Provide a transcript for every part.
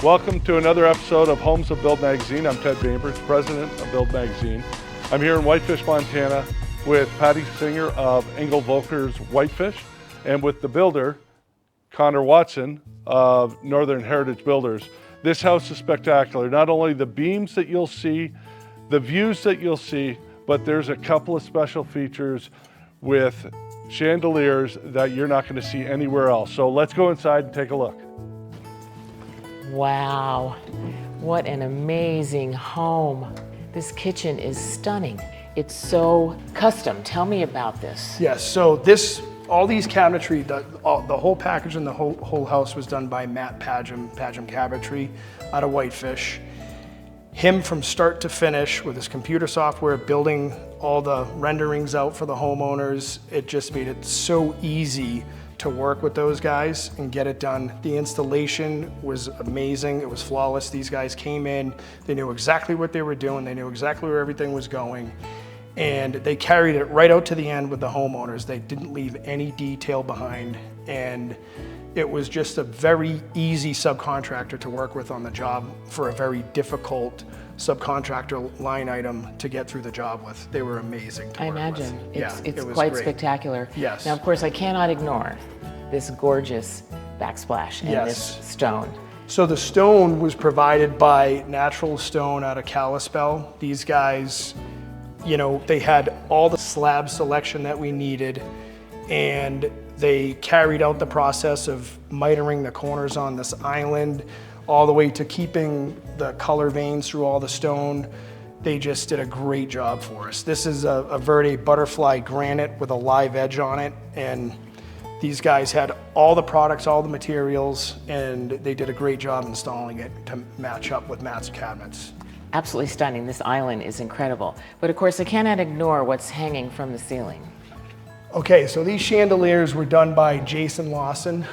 Welcome to another episode of Homes of Build Magazine. I'm Ted Bainbridge, president of Build Magazine. I'm here in Whitefish, Montana with Patty Singer of Engel Volker's Whitefish and with the builder, Conor Watson of Northern Heritage Builders. This house is spectacular. Not only the beams that you'll see, the views that you'll see, but there's a couple of special features with chandeliers that you're not going to see anywhere else. So let's go inside and take a look. Wow, what an amazing home. This kitchen is stunning. It's so custom. Tell me about this. Yes, so all these cabinetry, the whole package and the whole house was done by Matt Pagem Cabinetry out of Whitefish. Him from start to finish with his computer software, building all the renderings out for the homeowners. It just made it so easy to work with those guys and get it done. The installation was amazing. It was flawless. These guys came in, they knew exactly what they were doing. They knew exactly where everything was going. And they carried it right out to the end with the homeowners. They didn't leave any detail behind. And it was just a very easy subcontractor to work with on the job for a very difficult subcontractor line item to get through the job with. They were amazing to I work imagine. with. It's was quite great. spectacular. Yes. Now, of course, I cannot ignore this gorgeous backsplash and Yes. this stone. So the stone was provided by Natural Stone out of Kalispell. These guys, you know, they had all the slab selection that we needed, and they carried out the process of mitering the corners on this island, all the way to keeping the color veins through all the stone. They just did a great job for us. This is a Verde butterfly granite with a live edge on it, and these guys had all the products, all the materials, and they did a great job installing it to match up with Matt's cabinets. Absolutely stunning. This island is incredible. But of course, I cannot ignore what's hanging from the ceiling. Okay, so these chandeliers were done by Jason Lawson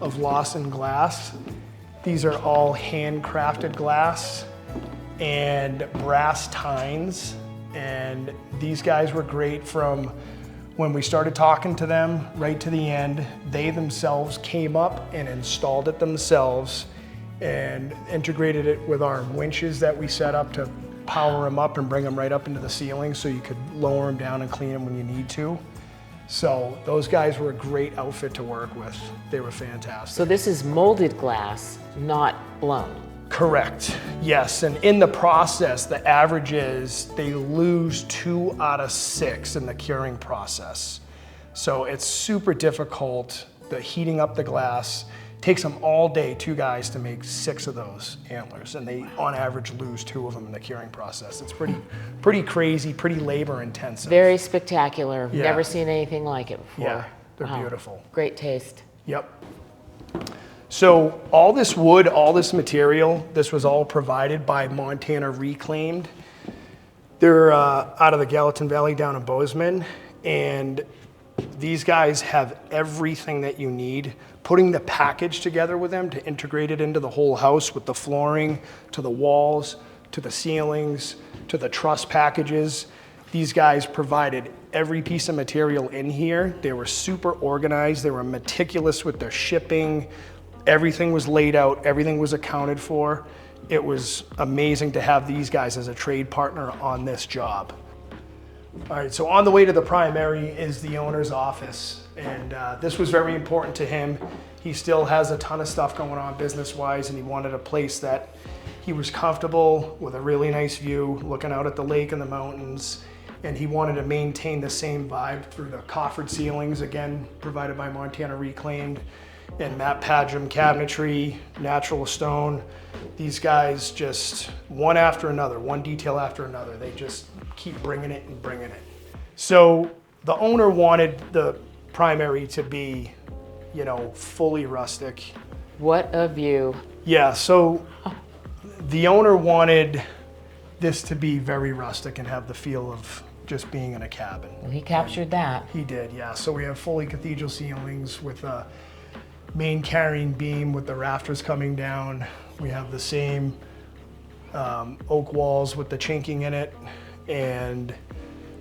of Lawson Glass. These are all handcrafted glass and brass tines. And these guys were great from when we started talking to them right to the end. They themselves came up and installed it themselves and integrated it with our winches that we set up to power them up and bring them right up into the ceiling so you could lower them down and clean them when you need to. So those guys were a great outfit to work with. They were fantastic. So this is molded glass, not blown. Correct, yes, and in the process, the average is they lose 2 out of 6 in the curing process. So it's super difficult, the heating up the glass. Takes them all day, 2 guys, to make 6 of those antlers, and they, on average, lose 2 of them in the curing process. It's pretty crazy, pretty labor intensive. Very spectacular. Yeah. Never seen anything like it before. Yeah, they're Wow. beautiful. Great taste. Yep. So all this wood, all this material, this was all provided by Montana Reclaimed. They're out of the Gallatin Valley down in Bozeman, and these guys have everything that you need. Putting the package together with them to integrate it into the whole house, with the flooring, to the walls, to the ceilings, to the truss packages. These guys provided every piece of material in here. They were super organized. They were meticulous with their shipping. Everything was laid out. Everything was accounted for. It was amazing to have these guys as a trade partner on this job. All right, so on the way to the primary is the owner's office, and this was very important to him. He still has a ton of stuff going on business-wise, and he wanted a place that he was comfortable with, a really nice view, looking out at the lake and the mountains, and he wanted to maintain the same vibe through the coffered ceilings, again, provided by Montana Reclaimed, and Matt Pagem Cabinetry, Natural Stone. These guys just, one after another, one detail after another, they just keep bringing it and bringing it. So the owner wanted the primary to be, you know, fully rustic. What a view. Yeah, so the owner wanted this to be very rustic and have the feel of just being in a cabin. Well, he captured that. He did, yeah. So we have fully cathedral ceilings with a main carrying beam with the rafters coming down. We have the same oak walls with the chinking in it, and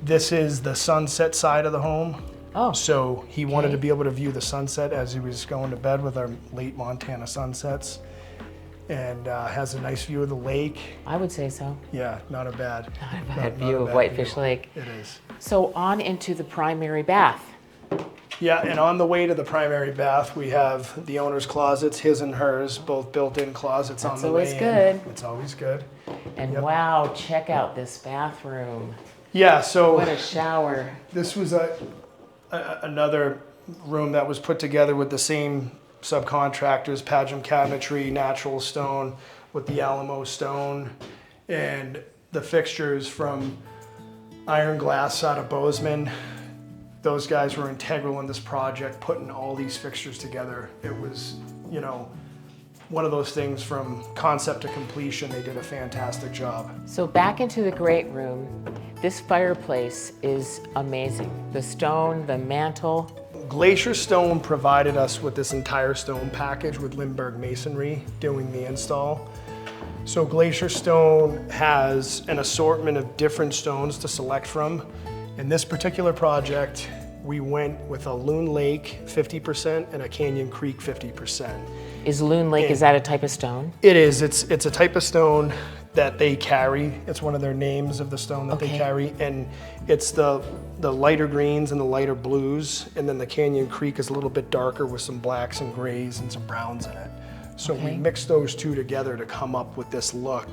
this is the sunset side of the home. Oh. So he wanted to be able to view the sunset as he was going to bed with our late Montana sunsets. and has a nice view of the lake. I would say so. Yeah, not a bad, Not a bad view of Whitefish Lake. It is. So on into the primary bath. Yeah, and on the way to the primary bath, we have the owner's closets, his and hers, both built-in closets on the way in. That's always good. It's always good. And wow, check out this bathroom. Yeah, so What a shower. this was another room that was put together with the same subcontractors, Pageant Cabinetry, Natural Stone, with the Alamo Stone, and the fixtures from Iron Glass out of Bozeman. Those guys were integral in this project, putting all these fixtures together. It was, you know, one of those things from concept to completion. They did a fantastic job. So back into the great room. This fireplace is amazing. The stone, the mantle. Glacier Stone provided us with this entire stone package with Lindbergh Masonry doing the install. So Glacier Stone has an assortment of different stones to select from. In this particular project, we went with a Loon Lake 50% and a Canyon Creek 50%. Is Loon Lake, is that a type of stone? It is. It's a type of stone that they carry. It's one of their names of the stone that they carry, and it's the lighter greens and the lighter blues, and then the Canyon Creek is a little bit darker with some blacks and grays and some browns in it. So we mixed those two together to come up with this look.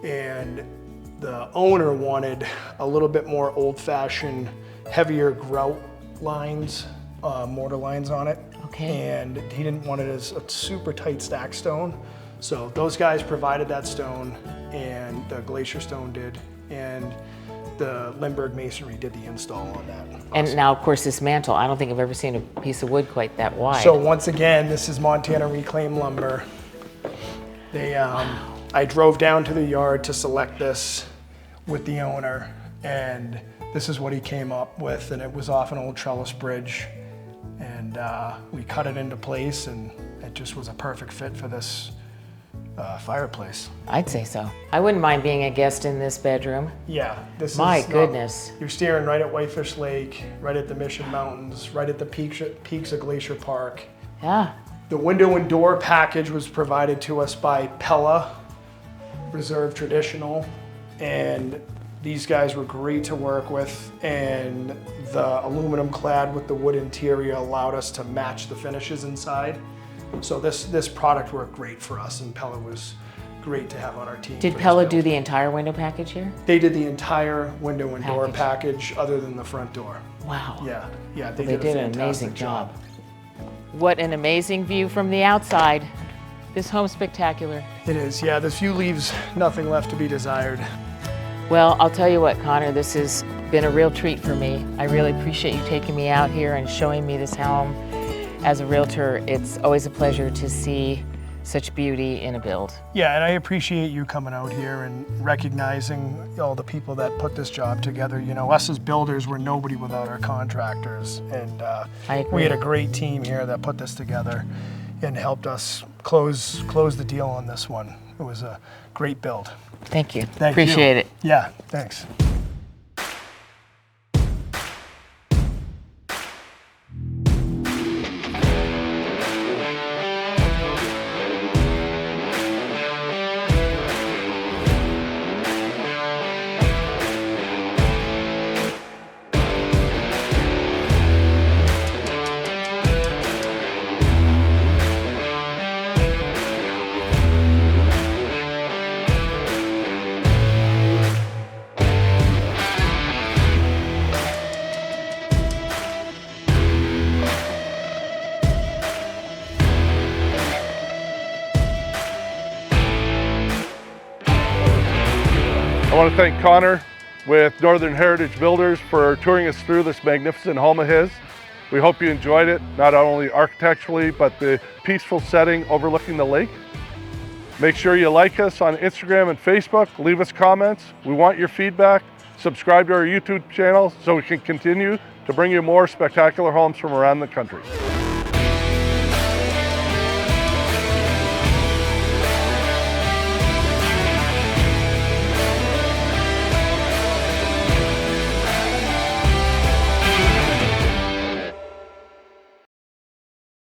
And the owner wanted a little bit more old-fashioned, heavier grout lines, mortar lines on it. Okay. And he didn't want it as a super tight stack stone. So those guys provided that stone, and the Glacier Stone did, and the Lindbergh Masonry did the install on that. And now, of course, this mantle, I don't think I've ever seen a piece of wood quite that wide. So once again, this is Montana Reclaimed Lumber. They, I drove down to the yard to select this with the owner, and this is what he came up with, and it was off an old trellis bridge, and we cut it into place, and it just was a perfect fit for this fireplace. I'd say so. I wouldn't mind being a guest in this bedroom. Yeah, this My is goodness. You're staring right at Whitefish Lake, right at the Mission Mountains, right at the peaks of Glacier Park. Yeah. The window and door package was provided to us by Pella, Reserve Traditional, and these guys were great to work with, and the aluminum clad with the wood interior allowed us to match the finishes inside. So this product worked great for us, and Pella was great to have on our team. Did Pella do the entire window package here? They did the entire window and door package other than the front door. Wow. Yeah, They did a an amazing fantastic job. What an amazing view from the outside. This home's spectacular. It is, yeah, this view leaves nothing left to be desired. Well, I'll tell you what, Connor, this has been a real treat for me. I really appreciate you taking me out here and showing me this home. As a realtor, it's always a pleasure to see such beauty in a build. Yeah, and I appreciate you coming out here and recognizing all the people that put this job together. You know, us as builders, we're nobody without our contractors. And I agree. we had a great team here that put this together and helped us close the deal on this one. It was a great build. Thank you. Thank you. Appreciate it. Yeah, thanks. I want to thank Conor with Northern Heritage Builders for touring us through this magnificent home of his. We hope you enjoyed it, not only architecturally, but the peaceful setting overlooking the lake. Make sure you like us on Instagram and Facebook, leave us comments. We want your feedback. Subscribe to our YouTube channel so we can continue to bring you more spectacular homes from around the country.